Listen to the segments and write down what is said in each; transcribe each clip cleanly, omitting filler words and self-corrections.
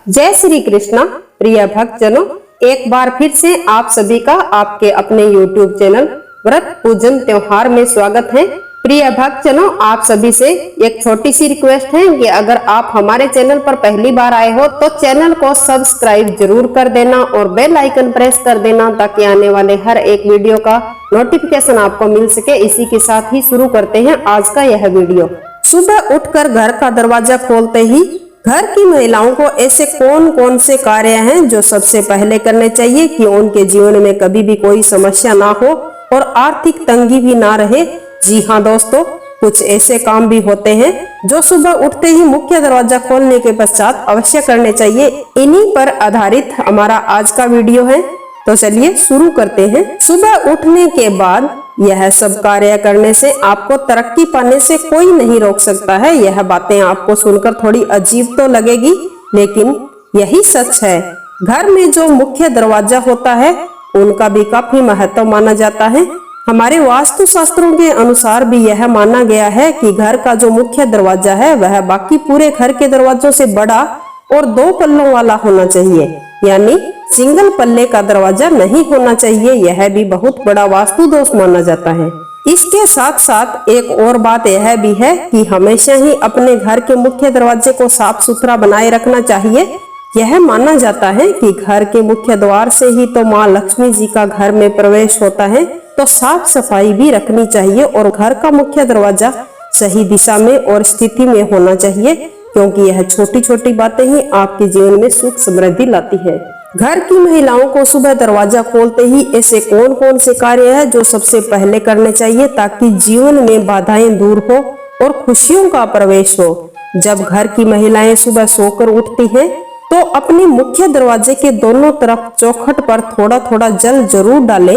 जय श्री कृष्णा। प्रिय भक्तजनों, एक बार फिर से आप सभी का आपके अपने YouTube चैनल व्रत पूजन त्योहार में स्वागत है। प्रिय भक्तजनों, आप सभी से एक छोटी सी रिक्वेस्ट है कि अगर आप हमारे चैनल पर पहली बार आए हो तो चैनल को सब्सक्राइब जरूर कर देना और बेल आइकन प्रेस कर देना ताकि आने वाले हर एक वीडियो का नोटिफिकेशन आपको मिल सके। इसी के साथ ही शुरू करते हैं आज का यह वीडियो। सुबह उठकर घर का दरवाजा खोलते ही घर की महिलाओं को ऐसे कौन कौन से कार्य हैं जो सबसे पहले करने चाहिए कि उनके जीवन में कभी भी कोई समस्या ना हो और आर्थिक तंगी भी ना रहे। जी हाँ दोस्तों, कुछ ऐसे काम भी होते हैं जो सुबह उठते ही मुख्य दरवाजा खोलने के पश्चात अवश्य करने चाहिए। इन्हीं पर आधारित हमारा आज का वीडियो है, तो चलिए शुरू करते हैं। सुबह उठने के बाद यह सब कार्य करने से आपको तरक्की पाने से कोई नहीं रोक सकता है। यह बातें आपको सुनकर थोड़ी अजीब तो लगेगी, लेकिन यही सच है। घर में जो मुख्य दरवाजा होता है उनका भी काफी महत्व माना जाता है। हमारे वास्तु शास्त्रों के अनुसार भी यह माना गया है कि घर का जो मुख्य दरवाजा है वह बाकी पूरे घर के दरवाजों से बड़ा और 2 पल्लों वाला होना चाहिए, यानी सिंगल पल्ले का दरवाजा नहीं होना चाहिए। यह भी बहुत बड़ा वास्तु दोष माना जाता है। इसके साथ साथ एक और बात यह भी है कि हमेशा ही अपने घर के मुख्य दरवाजे को साफ सुथरा बनाए रखना चाहिए। यह माना जाता है कि घर के मुख्य द्वार से ही तो माँ लक्ष्मी जी का घर में प्रवेश होता है, तो साफ सफाई भी रखनी चाहिए और घर का मुख्य दरवाजा सही दिशा में और स्थिति में होना चाहिए, क्योंकि यह छोटी छोटी बातें ही आपके जीवन में सुख समृद्धि लाती है। घर की महिलाओं को सुबह दरवाजा खोलते ही ऐसे कौन कौन से कार्य है जो सबसे पहले करने चाहिए ताकि जीवन में बाधाएं दूर हो और खुशियों का प्रवेश हो। जब घर की महिलाएं सुबह सोकर उठती हैं तो अपने मुख्य दरवाजे के दोनों तरफ चौखट पर थोड़ा थोड़ा जल जरूर डालें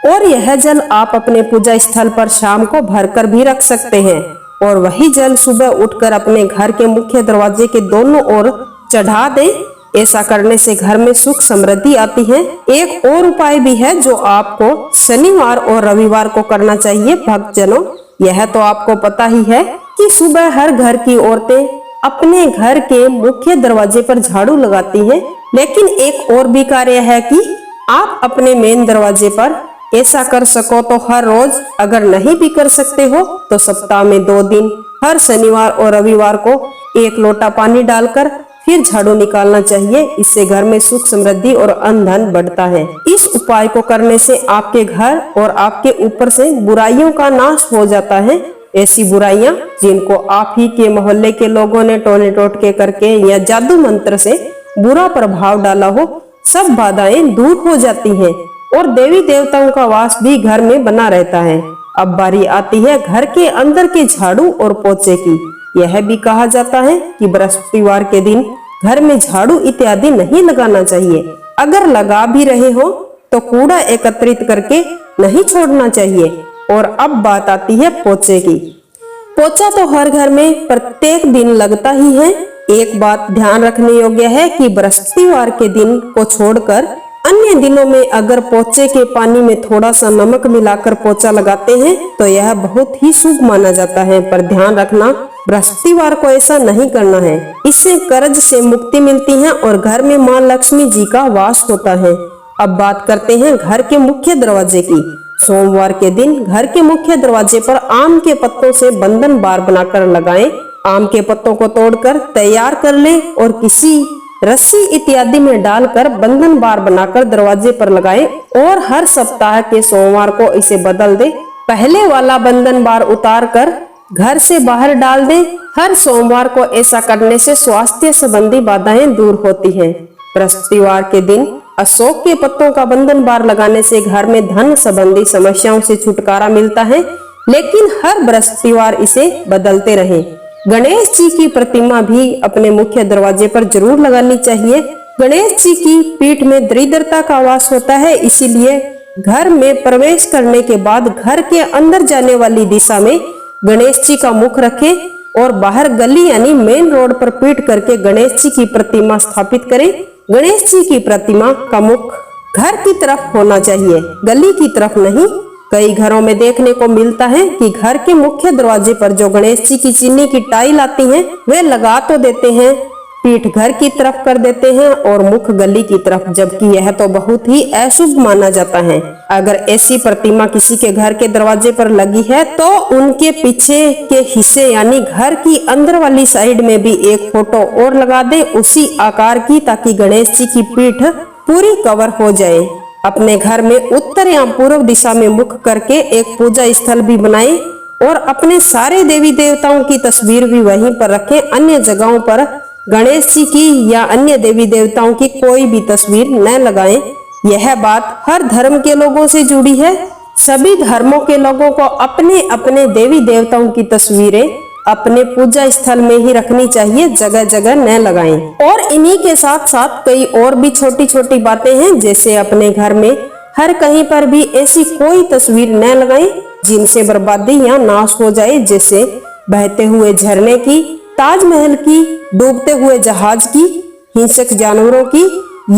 और यह जल आप अपने पूजा स्थल पर शाम को भरकर भी रख सकते हैं और वही जल सुबह उठकर अपने घर के मुख्य दरवाजे के दोनों ओर चढ़ा दें। ऐसा करने से घर में सुख समृद्धि आती है। एक और उपाय भी है जो आपको शनिवार और रविवार को करना चाहिए। भक्तजनों, यह तो आपको पता ही है कि सुबह हर घर की औरतें अपने घर के मुख्य दरवाजे पर झाड़ू लगाती हैं, लेकिन एक और भी कार्य है कि आप अपने मेन दरवाजे पर ऐसा कर सको तो हर रोज, अगर नहीं भी कर सकते हो तो सप्ताह में 2 दिन हर शनिवार और रविवार को 1 लोटा पानी डालकर फिर झाड़ू निकालना चाहिए। इससे घर में सुख समृद्धि और अन्न धन बढ़ता है। इस उपाय को करने से आपके घर और आपके ऊपर से बुराइयों का नाश हो जाता है। ऐसी बुराइयां जिनको आप ही के मोहल्ले के लोगों ने टोने टोटके करके या जादू मंत्र से बुरा प्रभाव डाला हो, सब बाधाएं दूर हो जाती हैं और देवी देवताओं का वास भी घर में बना रहता है। अब बारी आती है घर के अंदर के झाड़ू और पोछे की। यह भी कहा जाता है कि बृहस्पतिवार के दिन घर में झाड़ू इत्यादि नहीं लगाना चाहिए। अगर लगा भी रहे हो तो कूड़ा एकत्रित करके नहीं छोड़ना चाहिए। और अब बात आती है पोछे की। पोछा तो हर घर में प्रत्येक दिन लगता ही है। एक बात ध्यान रखने योग्य है कि बृहस्पतिवार के दिन को छोड़कर अन्य दिनों में अगर पोछे के पानी में थोड़ा सा नमक मिलाकर पोछा लगाते हैं तो यह बहुत ही शुभ माना जाता है। पर ध्यान रखना, बृहस्पतिवार को ऐसा नहीं करना है। इससे कर्ज से मुक्ति मिलती है और घर में माँ लक्ष्मी जी का वास होता है। अब बात करते हैं घर के मुख्य दरवाजे की। सोमवार के दिन घर के मुख्य दरवाजे पर आम के पत्तों से बंधन बार बनाकर लगाएं। आम के पत्तों को तोड़कर तैयार कर लें और किसी रस्सी इत्यादि में डालकर बंधन बार बनाकर दरवाजे पर लगाएं और हर सप्ताह के सोमवार को इसे बदल दें। पहले वाला बंधन बार उतार कर घर से बाहर डाल दें। हर सोमवार को ऐसा करने से स्वास्थ्य संबंधी बाधाएं दूर होती हैं। बृहस्पतिवार के दिन अशोक के पत्तों का बंधन बार लगाने से घर में धन संबंधी समस्याओं से छुटकारा मिलता है, लेकिन हर बृहस्पतिवार इसे बदलते रहें। गणेश जी की प्रतिमा भी अपने मुख्य दरवाजे पर जरूर लगानी चाहिए। गणेश जी की पीठ में दरिद्रता का वास होता है, इसीलिए घर में प्रवेश करने के बाद घर के अंदर जाने वाली दिशा में गणेश जी का मुख रखें और बाहर गली यानी मेन रोड पर पीठ करके गणेश जी की प्रतिमा स्थापित करें। गणेश जी की प्रतिमा का मुख घर की तरफ होना चाहिए, गली की तरफ नहीं। कई घरों में देखने को मिलता है कि घर के मुख्य दरवाजे पर जो गणेश जी की चीनी की टाइल आती है वे लगा तो देते हैं, पीठ घर की तरफ कर देते हैं और मुख गली की तरफ, जबकि यह तो बहुत ही अशुभ माना जाता है। अगर ऐसी प्रतिमा किसी के घर के दरवाजे पर लगी है तो उनके पीछे के हिस्से यानी घर की अंदर वाली साइड में भी एक फोटो और लगा दे उसी आकार की, ताकि गणेश जी की पीठ पूरी कवर हो जाए। अपने घर में उत्तर या पूर्व दिशा में मुख करके एक पूजा स्थल भी बनाएं और अपने सारे देवी देवताओं की तस्वीर भी वहीं पर रखें। अन्य जगहों पर गणेश जी की या अन्य देवी देवताओं की कोई भी तस्वीर न लगाएं। यह बात हर धर्म के लोगों से जुड़ी है। सभी धर्मों के लोगों को अपने अपने देवी देवताओं की तस्वीरें अपने पूजा स्थल में ही रखनी चाहिए, जगह जगह न लगाएं। और इन्हीं के साथ साथ कई और भी छोटी छोटी बातें हैं, जैसे अपने घर में हर कहीं पर भी ऐसी कोई तस्वीर न लगाएं जिनसे बर्बादी या नाश हो जाए, जैसे बहते हुए झरने की, ताजमहल की, डूबते हुए जहाज की, हिंसक जानवरों की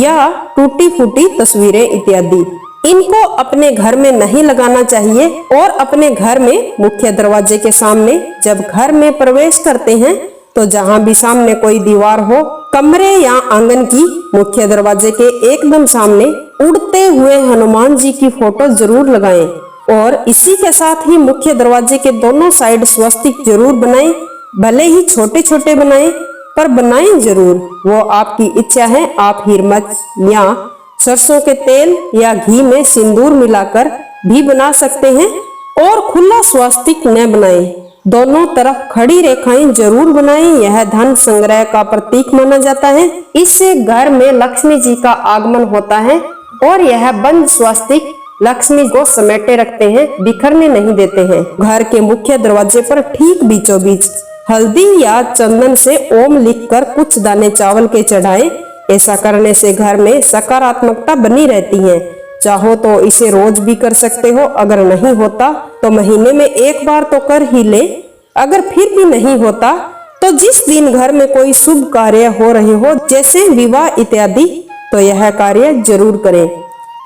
या टूटी फूटी तस्वीरें इत्यादि। इनको अपने घर में नहीं लगाना चाहिए। और अपने घर में मुख्य दरवाजे के सामने जब घर में प्रवेश करते हैं तो जहां भी सामने कोई दीवार हो, कमरे या आंगन की, मुख्य दरवाजे के एकदम सामने उड़ते हुए हनुमान जी की फोटो जरूर लगाएं। और इसी के साथ ही मुख्य दरवाजे के दोनों साइड स्वस्तिक जरूर बनाएं। भले ही छोटे छोटे बनाएं पर बनाएं जरूर। वो आपकी इच्छा है। आप हिरमच या सरसों के तेल या घी में सिंदूर मिलाकर भी बना सकते हैं। और खुला स्वस्तिक न बनाएं, दोनों तरफ खड़ी रेखाएं जरूर बनाएं। यह धन संग्रह का प्रतीक माना जाता है। इससे घर में लक्ष्मी जी का आगमन होता है। और यह बंद स्वस्तिक लक्ष्मी को समेटे रखते हैं, बिखरने नहीं देते हैं। घर के मुख्य दरवाजे पर ठीक बीचों बीच हल्दी या चंदन से ओम लिखकर कुछ दाने चावल के चढ़ाएं। ऐसा करने से घर में सकारात्मकता बनी रहती है। चाहो तो इसे रोज भी कर सकते हो। अगर नहीं होता तो महीने में एक बार तो कर ही ले। अगर फिर भी नहीं होता तो जिस दिन घर में कोई शुभ कार्य हो रहे हो, जैसे विवाह इत्यादि, तो यह कार्य जरूर करें।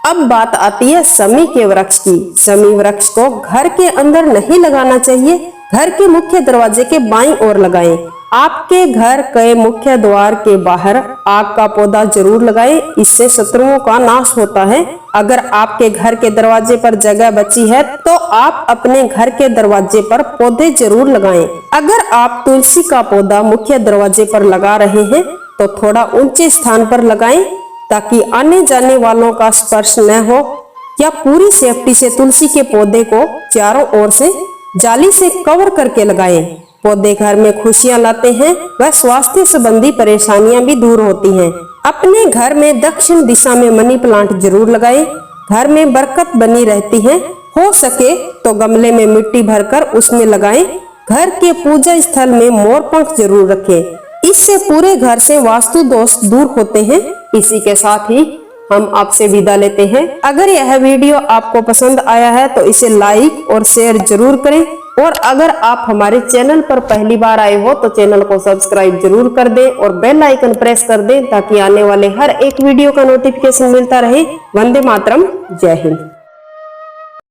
अब बात आती है शमी के वृक्ष की। शमी वृक्ष को घर के अंदर नहीं लगाना चाहिए, घर के मुख्य दरवाजे के बाईं ओर लगाएं। आपके घर के मुख्य द्वार के बाहर आग का पौधा जरूर लगाएं, इससे शत्रुओं का नाश होता है। अगर आपके घर के दरवाजे पर जगह बची है तो आप अपने घर के दरवाजे पर पौधे जरूर लगाएं। अगर आप तुलसी का पौधा मुख्य दरवाजे पर लगा रहे हैं तो थोड़ा ऊंचे स्थान पर लगाएं, ताकि आने जाने वालों का स्पर्श न हो। या पूरी सेफ्टी से तुलसी के पौधे को चारों ओर से जाली से कवर करके लगाएं। पौधे घर में खुशियां लाते हैं व स्वास्थ्य संबंधी परेशानियां भी दूर होती हैं। अपने घर में दक्षिण दिशा में मनी प्लांट जरूर लगाएं। घर में बरकत बनी रहती है। हो सके तो गमले में मिट्टी भरकर उसमें लगाएं। घर के पूजा स्थल में मोर पंख जरूर रखें। इससे पूरे घर से वास्तु दोष दूर होते हैं। इसी के साथ ही हम आपसे विदा लेते हैं। अगर यह वीडियो आपको पसंद आया है तो इसे लाइक और शेयर जरूर करें। और अगर आप हमारे चैनल पर पहली बार आए हो तो चैनल को सब्सक्राइब जरूर कर दें और बेल आइकन प्रेस कर दें, ताकि आने वाले हर एक वीडियो का नोटिफिकेशन मिलता रहे। वंदे मातरम। जय हिंद।